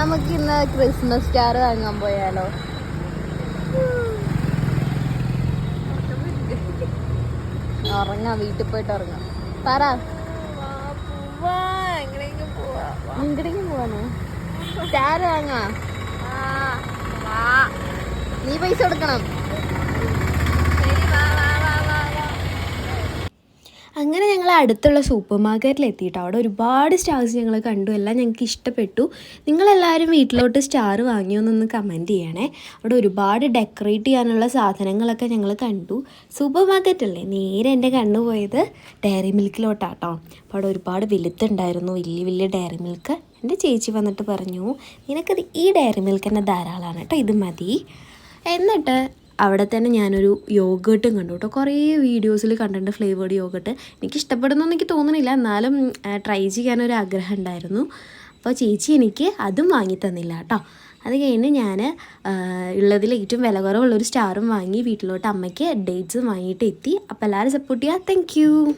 നമുക്ക് ഇന്ന് Christmas star വാങ്ങാൻ പോയാലോ? ഉറങ്ങാം, വീട്ടിൽ പോയിട്ട് ഉറങ്ങാം. പറ, എങ്ങനെയെങ്കിലും പോവാനോ? സ്റ്റാർ വാങ്ങാ? നീ പൈസ കൊടുക്കണം. അങ്ങനെ ഞങ്ങൾ അടുത്തുള്ള സൂപ്പർ മാർക്കറ്റിൽ എത്തിയിട്ട് അവിടെ ഒരുപാട് സ്റ്റാർസ് ഞങ്ങൾ കണ്ടു. എല്ലാം ഞങ്ങൾക്ക് ഇഷ്ടപ്പെട്ടു. നിങ്ങളെല്ലാവരും വീട്ടിലോട്ട് സ്റ്റാർ വാങ്ങിയോന്നൊന്ന് കമൻറ്റ് ചെയ്യണേ. അവിടെ ഒരുപാട് ഡെക്കറേറ്റ് ചെയ്യാനുള്ള സാധനങ്ങളൊക്കെ ഞങ്ങൾ കണ്ടു. സൂപ്പർ മാർക്കറ്റല്ലേ, നേരെ എൻ്റെ കണ്ണു പോയത് ഡയറി മിൽക്കിലോട്ടാട്ടോ. അപ്പോൾ അവിടെ ഒരുപാട് വലുത്തുണ്ടായിരുന്നു, വലിയ വലിയ ഡയറി മിൽക്ക്. എൻ്റെ ചേച്ചി വന്നിട്ട് പറഞ്ഞു, നിനക്കത് ഈ ഡയറി മിൽക്ക് തന്നെ ധാരാളമാണ് കേട്ടോ, ഇത് മതി. എന്നിട്ട് അവിടെ തന്നെ ഞാനൊരു യോഗേർട്ടും കണ്ടു കേട്ടോ. കുറേ വീഡിയോസിൽ കണ്ടിട്ടുണ്ട് ഫ്ലേവേർഡ് യോഗേർട്ട്. എനിക്ക് ഇഷ്ടപ്പെടുന്നൊന്നും എനിക്ക് തോന്നുന്നില്ല, എന്നാലും ട്രൈ ചെയ്യാനൊരു ആഗ്രഹം ഉണ്ടായിരുന്നു. അപ്പോൾ ചേച്ചി എനിക്ക് അതും വാങ്ങി തന്നില്ല കേട്ടോ. അത് കഴിഞ്ഞ് ഞാൻ ഉള്ളതിൽ ഏറ്റവും വില കുറവുള്ളൊരു സ്റ്റാറും വാങ്ങി വീട്ടിലോട്ട് അമ്മയ്ക്ക് ഡേറ്റ്സും വാങ്ങിയിട്ട് എത്തി. അപ്പോൾ എല്ലാവരും സപ്പോർട്ട് ചെയ്യുക. Thank you.